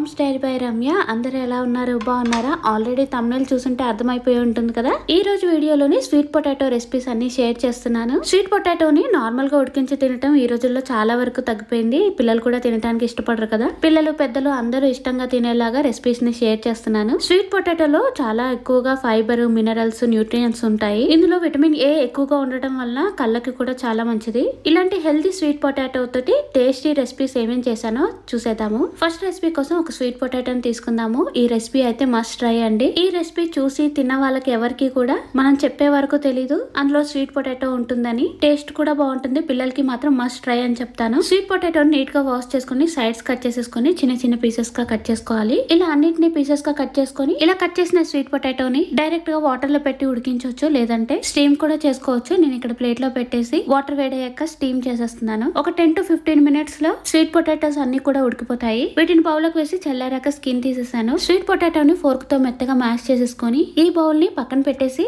Moms dairy by Ramya. అందరూ ఎలా ఉన్నారు? బాగున్నారా? ఆల్రెడీ థంబ్నెయిల్ చూసుంటే అర్థమైపోయి ఉంటుంది కదా. ఈ రోజు వీడియోలోని స్వీట్ పొటాటో రెసిపీస్ అన్ని షేర్ చేస్తున్నాను. స్వీట్ పొటాటోని నార్మల్ గా ఉడికించి తినటం ఈ రోజుల్లో చాలా వరకు తగ్గిపోయింది. పిల్లలు కూడా తినడానికి ఇష్టపడరు కదా. పిల్లలు పెద్దలు అందరూ ఇష్టంగా తినేలాగా రెసిపీస్ ని షేర్ చేస్తున్నాను. స్వీట్ పొటాటోలో చాలా ఎక్కువగా ఫైబర్, మినరల్స్, న్యూట్రియంట్స్ ఉంటాయి. ఇందులో విటమిన్ ఏ ఎక్కువగా ఉండటం వల్ల కళ్ళకి కూడా చాలా మంచిది. ఇలాంటి హెల్తీ స్వీట్ పొటాటో తోటి టేస్టీ రెసిపీస్ ఏమేం చేశానో చూసేద్దాము. ఫస్ట్ రెసిపీ కోసం ఒక స్వీట్ పొటాటోని తీసుకుందాము. ఈ రెసిపీ అయితే మస్ట్ ట్రై అండి. ఈ రెసిపీ చూసి తిన్న వాళ్ళకి ఎవరికి కూడా మనం చెప్పే వరకు తెలీదు అందులో స్వీట్ పొటాటో ఉంటుందని. టేస్ట్ కూడా బాగుంటుంది. పిల్లలకి మాత్రం మస్ట్ ట్రై అని చెప్తాను. స్వీట్ పొటాటోని నీట్ గా వాష్ చేసుకుని సైడ్స్ కట్ చేసేసుకుని చిన్న చిన్న పీసెస్ గా కట్ చేసుకోవాలి. ఇలా అన్నిటిని పీసెస్ గా కట్ చేసుకుని ఇలా కట్ చేసిన స్వీట్ పొటాటోని డైరెక్ట్ గా వాటర్ లో పెట్టి ఉడికించవచ్చు, లేదంటే స్టీమ్ కూడా చేసుకోవచ్చు. నేను ఇక్కడ ప్లేట్ లో పెట్టేసి వాటర్ వేడయ్యాక స్టీమ్ చేసేస్తున్నాను. ఒక 10 to 15 మినిట్స్ లో స్వీట్ పొటాటోస్ అన్ని కూడా ఉడికిపోతాయి. వీటిని బౌల్ లోకి వేసి చల్లారాక స్కిన్ తీసేసాను. స్వీట్ పొటాటోని ఫోర్క్ తో మెత్తగా మ్యాష్ చేసేసుకొని ఈ బౌల్ ని పక్కన పెట్టేసి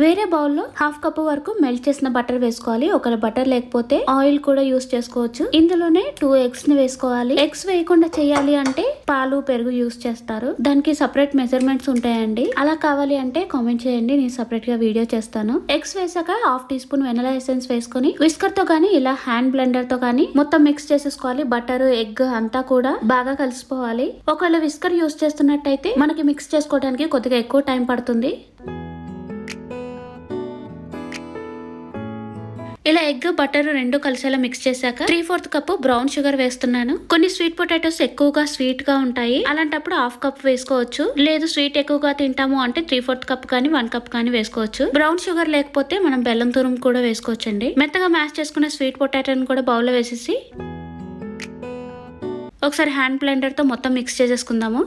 వేరే బౌల్లో హాఫ్ కప్ వరకు మెల్ట్ చేసిన బటర్ వేసుకోవాలి. ఒకవేళ బటర్ లేకపోతే ఆయిల్ కూడా యూస్ చేసుకోవచ్చు. ఇందులోనే 2 eggs ని వేసుకోవాలి. ఎగ్స్ వేయకుండా చేయాలి అంటే పాలు, పెరుగు యూస్ చేస్తారు. దానికి సపరేట్ మెజర్మెంట్స్ ఉంటాయండి. అలా కావాలి అంటే కామెంట్ చేయండి, నేను సపరేట్ గా వీడియో చేస్తాను. ఎగ్స్ వేసాక half teaspoon vanilla essence వేసుకొని విస్కర్ తో గానీ ఇలా హ్యాండ్ బ్లెండర్ తో గానీ మొత్తం మిక్స్ చేసేసుకోవాలి. బటర్, ఎగ్ అంతా కూడా బాగా కలిసిపోవాలి. ఒకవేళ విస్కర్ యూస్ చేస్తున్నట్టయితే మనకి మిక్స్ చేసుకోవడానికి కొద్దిగా ఎక్కువ టైం పడుతుంది. ఇలా ఎగ్, బటర్ రెండు కలిసేలా మిక్స్ చేశాక 3/4 కప్ బ్రౌన్ షుగర్ వేస్తున్నాను. కొన్ని స్వీట్ పొటాటోస్ ఎక్కువగా స్వీట్ గా ఉంటాయి. అలాంటప్పుడు హాఫ్ కప్ వేసుకోవచ్చు. లేదు స్వీట్ ఎక్కువగా తింటాము అంటే 3/4 కప్ కానీ 1 కప్ కానీ వేసుకోవచ్చు. బ్రౌన్ షుగర్ లేకపోతే మనం బెల్లం తురుము కూడా వేసుకోవచ్చండి. మెత్తగా మ్యాష్ చేసుకున్న స్వీట్ పొటాటోని కూడా బౌల్ లో వేసేసి ఒకసారి హ్యాండ్ బ్లెండర్ తో మొత్తం మిక్స్ చేసేసుకుందాము.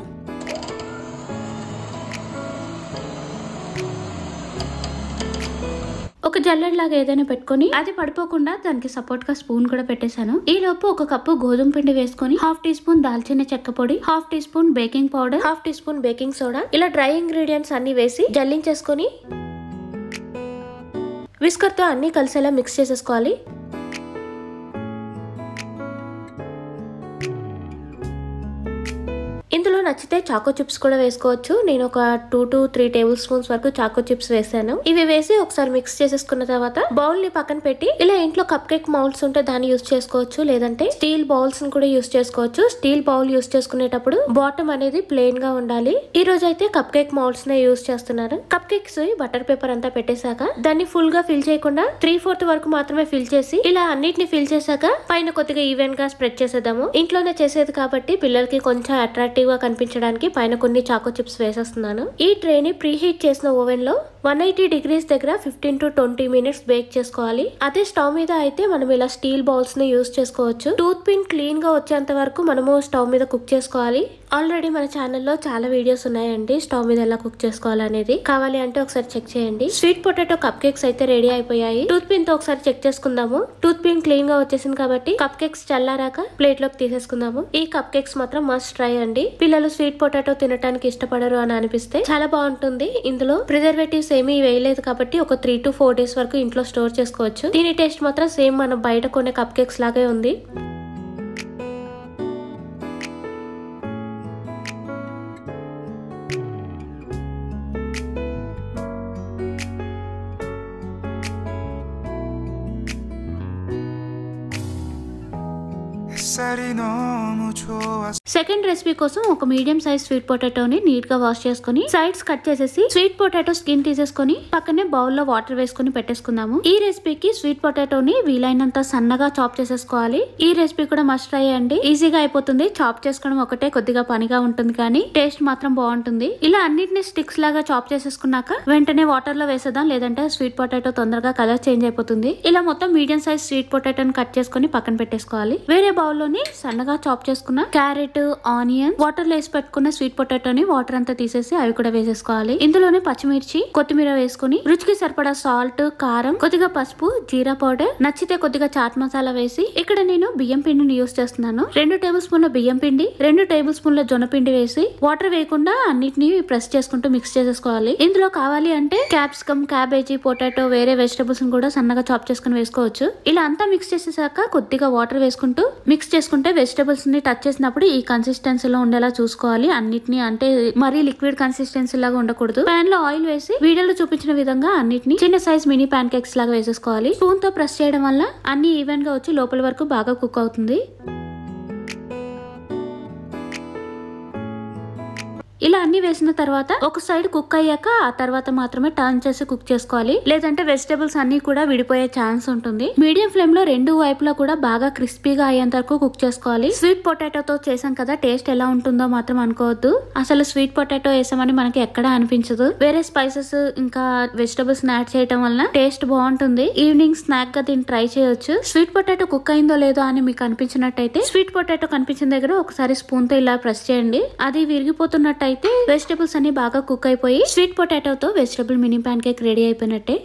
ఒక జల్లెడ్ లాగా ఏదైనా పెట్టుకుని అది పడిపోకుండా దానికి సపోర్ట్ గా స్పూన్ కూడా పెట్టేశాను. ఈ లోపు ఒక కప్పు గోధుమ పిండి వేసుకొని హాఫ్ టీ స్పూన్ దాల్చిన చెక్క పొడి, half teaspoon baking powder, half teaspoon baking soda ఇలా డ్రై ఇంగ్రీడియంట్స్ అన్ని వేసి జల్లించేసుకొని విస్కర్ తో అన్ని కలిసేలా మిక్స్ చేసేసుకోవాలి. ఇందులో నచ్చితే చాకో చిప్స్ కూడా వేసుకోవచ్చు. నేను ఒక 2 to 3 టేబుల్ స్పూన్స్ వరకు చాకో చిప్స్ వేసాను. ఇవి వేసి ఒకసారి మిక్స్ చేసేసుకున్న తర్వాత బౌల్ ని పక్కన పెట్టి ఇలా ఇంట్లో కప్ కేక్ మౌల్డ్స్ ఉంటే దాన్ని యూస్ చేసుకోవచ్చు, లేదంటే స్టీల్ బౌల్స్ ని కూడా యూస్ చేసుకోవచ్చు. స్టీల్ బౌల్ యూస్ చేసుకునేటప్పుడు బాటమ్ అనేది ప్లెయిన్ గా ఉండాలి. ఈ రోజు అయితే కప్ కేక్ మౌల్డ్స్ నే యూస్ చేస్తున్నాను. కప్ కేక్స్ బటర్ పేపర్ అంతా పెట్టేశాక దాన్ని ఫుల్ గా ఫిల్ చేయకుండా 3/4 వరకు మాత్రమే ఫిల్ చేసి ఇలా అన్నిటిని ఫిల్ చేశాక పైన కొద్దిగా ఈవెన్ గా స్ప్రెడ్ చేసేద్దాము. ఇంట్లోనే చేసేది కాబట్టి పిల్లలకి కొంచెం అట్రాక్టివ్ గా కనిపించడానికి పైన కొన్ని చాకో చిప్స్ వేసేస్తున్నాను. ఈ ట్రే ని ప్రీ హీట్ చేసిన ఓవెన్ లో 180 degrees దగ్గర 15 to 20 minutes బేక్ చేసుకోవాలి. అదే స్టవ్ మీద అయితే మనం ఇలా స్టీల్ బౌల్స్ ని యూస్ చేసుకోవచ్చు. టూత్ పిన్ క్లీన్ గా వచ్చేంత వరకు మనము స్టవ్ మీద కుక్ చేసుకోవాలి. ఆల్రెడీ మన ఛానల్లో చాలా వీడియోస్ ఉన్నాయండి స్టవ్ మీద ఎలా కుక్ చేసుకోవాలనేది. కావాలి అంటే ఒకసారి చెక్ చేయండి. స్వీట్ పొటాటో కప్ కేక్స్ అయితే రెడీ అయిపోయాయి. టూత్ పిన్ తో ఒకసారి చెక్ చేసుకుందాము. టూత్ పిన్ క్లీన్ గా వచ్చేసింది కాబట్టి కప్ కేక్స్ చల్లారాక ప్లేట్ లోకి తీసేసుకుందాము. ఈ కప్ కేక్స్ మాత్రం మస్ట్ ట్రై అండి. పిల్లలు స్వీట్ పొటాటో తినడానికి ఇష్టపడరు అని అనిపిస్తే చాలా బాగుంటుంది. ఇందులో ప్రిజర్వేటివ్స్ ఏమీ వేయలేదు కాబట్టి ఒక 3 to 4 days వరకు ఇంట్లో స్టోర్ చేసుకోవచ్చు. దీని టేస్ట్ మాత్రం సేమ్ మనం బయట కొనే కప్ కేక్స్ లాగే ఉంది. సెకండ్ రెసిపీ కోసం ఒక మీడియం సైజ్ స్వీట్ పొటాటోని నీట్ గా వాష్ చేసుకుని సైడ్స్ కట్ చేసేసి స్వీట్ పొటాటో స్కిన్ తీసేసుకుని పక్కనే బౌల్ లో వాటర్ వేసుకుని పెట్టేసుకుందాము. ఈ రెసిపీకి స్వీట్ పొటాటోని వీలైనంత సన్నగా చాప్ చేసేసుకోవాలి. ఈ రెసిపీ కూడా మస్ట్ ట్రై అండి. ఈజీగా అయిపోతుంది. చాప్ చేసుకోవడం ఒకటే కొద్దిగా పనిగా ఉంటుంది కానీ టేస్ట్ మాత్రం బాగుంటుంది. ఇలా అన్నిటిని స్టిక్స్ లాగా చాప్ చేసేసుకున్నాక వెంటనే వాటర్ లో వేసేద్దాం, లేదంటే స్వీట్ పొటాటో తొందరగా కలర్ చేంజ్ అయిపోతుంది. ఇలా మొత్తం మీడియం సైజ్ స్వీట్ పొటాటోని కట్ చేసుకుని పక్కన పెట్టేసుకోవాలి. వేరే బౌల్ లోని సన్నగా చాప్ చేసుకున్న క్యారెట్, ఆనియన్, వాటర్ లో వేసి పెట్టుకున్న స్వీట్ పొటాటోని వాటర్ అంతా తీసేసి అవి కూడా వేసేసుకోవాలి. ఇందులోనే పచ్చిమిర్చి, కొత్తిమీర వేసుకుని రుచికి సరిపడా సాల్ట్, కారం, కొద్దిగా పసుపు, జీరా పౌడర్, నచ్చితే కొద్దిగా చాట్ మసాలా వేసి ఇక్కడ నేను బియ్యం పిండిని యూస్ చేస్తున్నాను. 2 టేబుల్ స్పూన్ల బియ్యం పిండి, 2 టేబుల్ స్పూన్ల జొన్న పిండి వేసి వాటర్ వేయకుండా అన్నిటిని ప్రెస్ చేసుకుంటూ మిక్స్ చేసేసుకోవాలి. ఇందులో కావాలి అంటే క్యాప్సికమ్, క్యాబేజీ, పొటాటో, వేరే వెజిటబుల్స్ కూడా సన్నగా చాప్ చేసుకుని వేసుకోవచ్చు. ఇలా అంతా మిక్స్ చేసేసాక కొద్దిగా వాటర్ వేసుకుంటూ మిక్స్ చేసుకుంటే వెజిటబుల్స్ ని టచ్ చేసినప్పుడు ఈ కన్సిస్టెన్సీలో ఉండేలా చూసుకోవాలి. అన్నిటిని అంటే మరీ లిక్విడ్ కన్సిస్టెన్సీ లాగా ఉండకూడదు. పాన్ లో ఆయిల్ వేసి వీడియోలో చూపించిన విధంగా అన్నిటిని చిన్న సైజ్ మినీ ప్యాన్ కేక్స్ లాగా వేసేసుకోవాలి. స్పూన్ తో ప్రెస్ చేయడం వల్ల అన్ని ఈవెన్ గా వచ్చి లోపల వరకు బాగా కుక్ అవుతుంది. ఇలా అన్ని వేసిన తర్వాత ఒక సైడ్ కుక్ అయ్యాక ఆ తర్వాత మాత్రమే టర్న్ చేసి కుక్ చేసుకోవాలి. లేదంటే వెజిటబుల్స్ అన్ని కూడా విడిపోయే ఛాన్స్ ఉంటుంది. మీడియం ఫ్లేమ్ లో 2 వైపులా కూడా బాగా క్రిస్పీగా అయ్యేంత వరకు కుక్ చేసుకోవాలి. స్వీట్ పొటాటోతో చేసాం కదా, టేస్ట్ ఎలా ఉంటుందో మాత్రం అనుకోవద్దు. అసలు స్వీట్ పొటాటో వేసామని మనకి ఎక్కడా అనిపించదు. వేరే స్పైసెస్ ఇంకా వెజిటబుల్స్ యాడ్ చేయడం వల్ల టేస్ట్ బాగుంటుంది. ఈవినింగ్ స్నాక్ గా దీన్ని ట్రై చేయొచ్చు. స్వీట్ పొటాటో కుక్ అయిందో లేదో అని మీకు అనిపించినట్టయితే స్వీట్ పొటాటో కనిపించిన దగ్గర ఒకసారి స్పూన్ తో ఇలా ప్రెస్ చేయండి. అది విరిగిపోతున్నట్టయితే వెజిటబుల్స్ అన్ని బాగా కుక్ అయిపోయి స్వీట్ పొటాటోతో vegetable mini pancake ready అయిపోయినట్టే.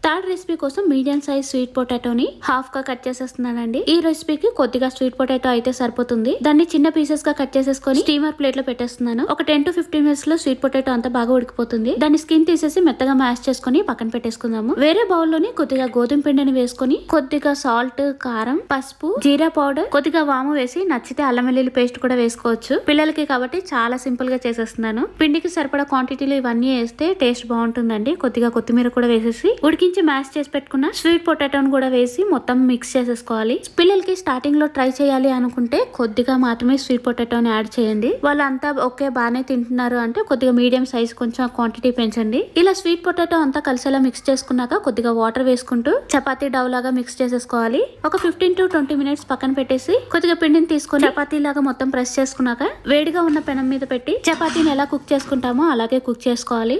థర్డ్ రెసిపీ కోసం మీడియం సైజ్ స్వీట్ పొటాటోని హాఫ్ గా కట్ చేసేస్తున్నానండి. ఈ రెసిపీకి కొద్దిగా స్వీట్ పొటాటో అయితే సరిపోతుంది. దాన్ని చిన్న పీసెస్ గా కట్ చేసేసుకొని స్టీమర్ ప్లేట్ లో పెట్టేస్తున్నాను. ఒక 10 to 15 మినిట్స్ లో స్వీట్ పొటాటో అంతా బాగా ఉడికిపోతుంది. దాన్ని స్కిన్ తీసేసి మెత్తగా మ్యాష్ చేసుకుని పక్కన పెట్టేసుకుందాము. వేరే బౌల్ లోని కొద్దిగా గోధుమ పిండిని వేసుకుని కొద్దిగా సాల్ట్, కారం, పసుపు, జీరా పౌడర్, కొద్దిగా వాము వేసి నచ్చితే అల్లం వెల్లుల్లి పేస్ట్ కూడా వేసుకోవచ్చు. పిల్లలకి కాబట్టి చాలా సింపుల్ గా చేసేస్తున్నాను. పిండికి సరిపడా క్వాంటిటీలో ఇవన్నీ వేస్తే టేస్ట్ బాగుంటుందండి. కొద్దిగా కొత్తిమీర కూడా వేసేసి ఉడికించి మ్యాష్ చేసి పెట్టుకున్న స్వీట్ పొటాటోని కూడా వేసి మొత్తం మిక్స్ చేసేసుకోవాలి. పిల్లలకి స్టార్టింగ్ లో ట్రై చేయాలి అనుకుంటే కొద్దిగా మాత్రమే స్వీట్ పొటాటోని యాడ్ చేయండి. వాళ్ళంతా ఓకే బాగానే తింటున్నారు అంటే కొద్దిగా మీడియం సైజ్ కొంచెం క్వాంటిటీ పెంచండి. ఇలా స్వీట్ పొటాటో అంతా కలిసేలా మిక్స్ చేసుకున్నాక కొద్దిగా వాటర్ వేసుకుంటూ చపాతీ డౌ లాగా మిక్స్ చేసేసుకోవాలి. ఒక 15 to 20 మినిట్స్ పక్కన పెట్టేసి కొద్దిగా పిండిని తీసుకొని చపాతీ లాగా మొత్తం ప్రెస్ చేసుకున్నాక వేడిగా ఉన్న పెనం మీద పెట్టి చపాతీని ఎలా కుక్ చేసుకుంటామో అలాగే కుక్ చేసుకోవాలి.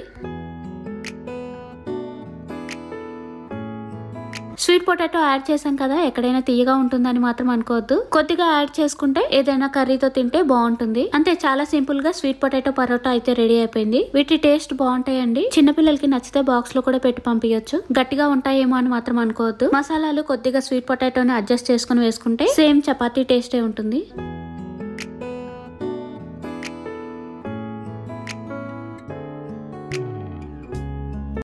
స్వీట్ పొటాటో యాడ్ చేసాం కదా, ఎక్కడైనా తీయగా ఉంటుందని మాత్రం అనుకోవద్దు. కొద్దిగా యాడ్ చేసుకుంటే ఏదైనా కర్రీతో తింటే బాగుంటుంది. అంతే, చాలా సింపుల్ గా స్వీట్ పొటాటో పరోటా అయితే రెడీ అయిపోయింది. వీటి టేస్ట్ బాగుంటాయండి. చిన్నపిల్లలకి నచ్చితే బాక్స్ లో కూడా పెట్టి పంపించచ్చు. గట్టిగా ఉంటాయేమో అని మాత్రం అనుకోవద్దు. మసాలాలు కొద్దిగా స్వీట్ పొటాటోని అడ్జస్ట్ చేసుకుని వేసుకుంటే సేమ్ చపాతీ టేస్టే ఉంటుంది.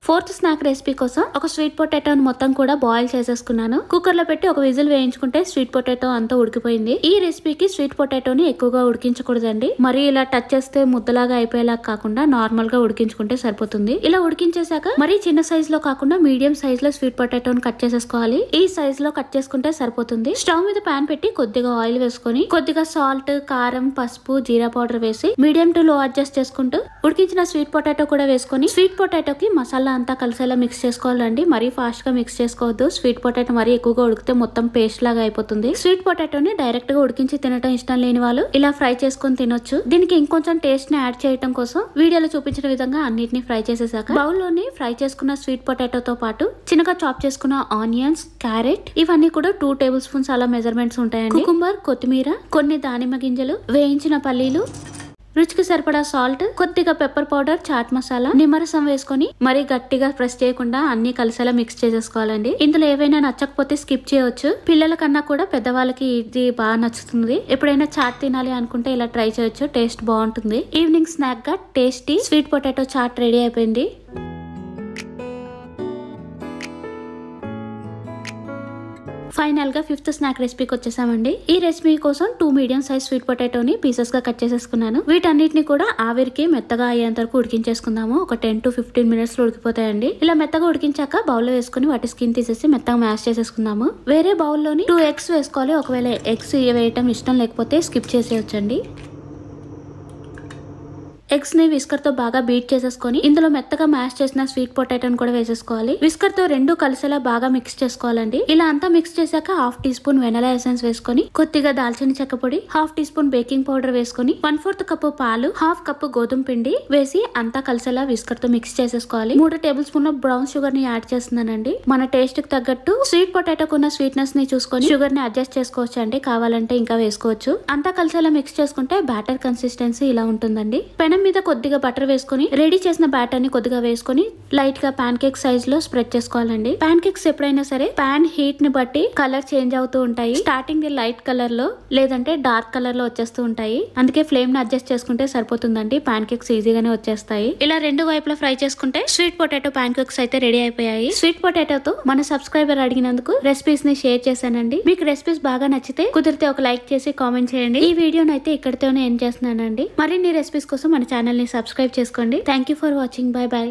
ఫోర్త్ స్నాక్ రెసిపీ కోసం ఒక స్వీట్ పొటాటోని మొత్తం కూడా బాయిల్ చేసేసుకున్నాను. కుక్కర్ లో పెట్టి ఒక విజిల్ వేయించుకుంటే స్వీట్ పొటాటో అంతా ఉడికిపోయింది. ఈ రెసిపీకి స్వీట్ పొటాటోని ఎక్కువగా ఉడికించకూడదండి. మరి ఇలా టచ్ చేస్తే ముద్దలాగా అయిపోయేలా కాకుండా నార్మల్ గా ఉడికించుకుంటే సరిపోతుంది. ఇలా ఉడికించేసాక మరీ చిన్న సైజ్ లో కాకుండా మీడియం సైజ్ లో స్వీట్ పొటాటోని కట్ చేసేసుకోవాలి. ఈ సైజ్ లో కట్ చేసుకుంటే సరిపోతుంది. స్టవ్ మీద పాన్ పెట్టి కొద్దిగా ఆయిల్ వేసుకొని కొద్దిగా సాల్ట్, కారం, పసుపు, జీరా పౌడర్ వేసి మీడియం టు లో అడ్జస్ట్ చేసుకుంటూ ఉడికించిన స్వీట్ పొటాటో కూడా వేసుకొని స్వీట్ పొటాటోకి మసాలా అంతా కలిసేలా మిక్స్ చేసుకోవాలండి. మరీ ఫాస్ట్ గా మిక్స్ చేసుకోవద్దు. స్వీట్ పొటాటో మరీ ఎక్కువగా ఉడికితే మొత్తం పేస్ట్ లాగా అయిపోతుంది. స్వీట్ పొటాటోని డైరెక్ట్ గా ఉడికించి తినటం ఇష్టం లేని వాళ్ళు ఇలా ఫ్రై చేసుకుని తినొచ్చు. దీనికి ఇంకొంచెం టేస్ట్ ని యాడ్ చేయడం కోసం వీడియోలో చూపించిన విధంగా అన్నిటిని ఫ్రై చేసేసాక బౌల్ లోని ఫ్రై చేసుకున్న స్వీట్ పొటాటోతో పాటు చిన్నగా చాప్ చేసుకున్న ఆనియన్స్, క్యారెట్ ఇవన్నీ కూడా 2 టేబుల్ స్పూన్స్ అలా మెజర్మెంట్స్ ఉంటాయండి. కుకుంబర్, కొత్తిమీర, కొన్ని దానిమ్మ గింజలు, వేయించిన పల్లీలు, రుచికి సరిపడా సాల్ట్, కొద్దిగా పెప్పర్ పౌడర్, చాట్ మసాలా, నిమ్మరసం వేసుకొని మరీ గట్టిగా ప్రెస్ చేయకుండా అన్ని కలిసేలా మిక్స్ చేసేసుకోవాలండి. ఇందులో ఏవైనా నచ్చకపోతే స్కిప్ చేయవచ్చు. పిల్లల కన్నా కూడా పెద్దవాళ్ళకి ఇది బాగా నచ్చుతుంది. ఎప్పుడైనా చాట్ తినాలి అనుకుంటే ఇలా ట్రై చేయొచ్చు. టేస్ట్ బాగుంటుంది. ఈవినింగ్ స్నాక్ గా tasty sweet potato chaat ready అయిపోయింది. ఫైనల్ గా 5th స్నాక్ రెసిపీకి వచ్చేసామండి. ఈ రెసిపీ కోసం 2 మీడియం సైజ్ స్వీట్ పొటాటోని పీసెస్ గా కట్ చేసేసుకున్నాను. వీటన్నిటిని కూడా ఆవిరికి మెత్తగా అయ్యేంత వరకు ఉడికించేసుకుందాము. ఒక 10 to 15 మినిట్స్ లో ఉడికిపోతాయండి. ఇలా మెత్తగా ఉడికించాక బౌల్ లో వేసుకుని వాటి స్కిన్ తీసేసి మెత్తగా మ్యాష్ చేసేసుకుందాము. వేరే బౌల్ లోని 2 eggs వేసుకోవాలి. ఒకవేళ ఎగ్స్ వేయటం ఇష్టం లేకపోతే స్కిప్ చేసేయొచ్చండి. ఎగ్స్ ని విస్కర్ తో బాగా బీట్ చేసేసుకొని ఇందులో మెత్తగా మ్యాష్ చేసిన స్వీట్ పొటాటోని కూడా వేసేసుకోవాలి. విస్కర్ తో రెండు కలిసేలా బాగా మిక్స్ చేసుకోవాలండి. ఇలా అంతా మిక్స్ చేశాక half teaspoon vanilla essence వేసుకొని, కొద్దిగా దాల్చిన చెక్క పొడి, half teaspoon baking powder వేసుకొని, 1/4 కప్పు పాలు, హాఫ్ కప్పు గోధుమ పిండి వేసి అంతా కలిసేలా విస్కర్ తో మిక్స్ చేసేసుకోవాలి. 3 టేబుల్ స్పూన్ బ్రౌన్ షుగర్ ని యాడ్ చేస్తున్నానండి. మన టేస్ట్ కి తగ్గట్టు స్వీట్ పొటాటోకు ఉన్న స్వీట్నెస్ ని చూసుకొని షుగర్ ని అడ్జస్ట్ చేసుకోవచ్చు అండి. కావాలంటే ఇంకా వేసుకోవచ్చు. అంతా కలిసేలా మిక్స్ చేసుకుంటే బ్యాటర్ కన్సిస్టెన్సీ ఇలా ఉంటుందండి. పెనం మీద కొద్దిగా బటర్ వేసుకొని రెడీ చేసిన బ్యాటర్ ని కొద్దిగా వేసుకొని లైట్ గా పాన్ కేక్ సైజ్ లో స్ప్రెడ్ చేసుకోవాలండి. పాన్ కేక్స్ ఎప్పుడైనా సరే పాన్ హీట్ ని బట్టి కలర్ చేంజ్ అవుతూ ఉంటాయి. స్టార్టింగ్ లైట్ కలర్ లో లేదంటే డార్క్ కలర్ లో వచ్చేస్తూ ఉంటాయి. అందుకే ఫ్లేమ్ ని అడ్జస్ట్ చేసుకుంటే సరిపోతుందండి. పాన్ కేక్స్ ఈజీగానే వచ్చేస్తాయి. ఇలా రెండు వైపులా ఫ్రై చేసుకుంటే స్వీట్ పొటాటో పాన్ కేక్స్ అయితే రెడీ అయిపోయాయి. స్వీట్ పొటాటోతో మన సబ్స్క్రైబర్ అడిగినందుకు రెసిపీస్ ని షేర్ చేశానండి. మీకు రెసిపీస్ బాగా నచ్చితే కుదిరితే ఒక లైక్ చేసి కామెంట్ చేయండి. ఈ వీడియోని అయితే ఇక్కడితోనే ఎండ్ చేస్తున్నానండి. మరిన్ని రెసిపీస్ కోసం మన ఛానల్ ని సబ్స్క్రైబ్ చేసుకోండి. Thank you for watching. By by.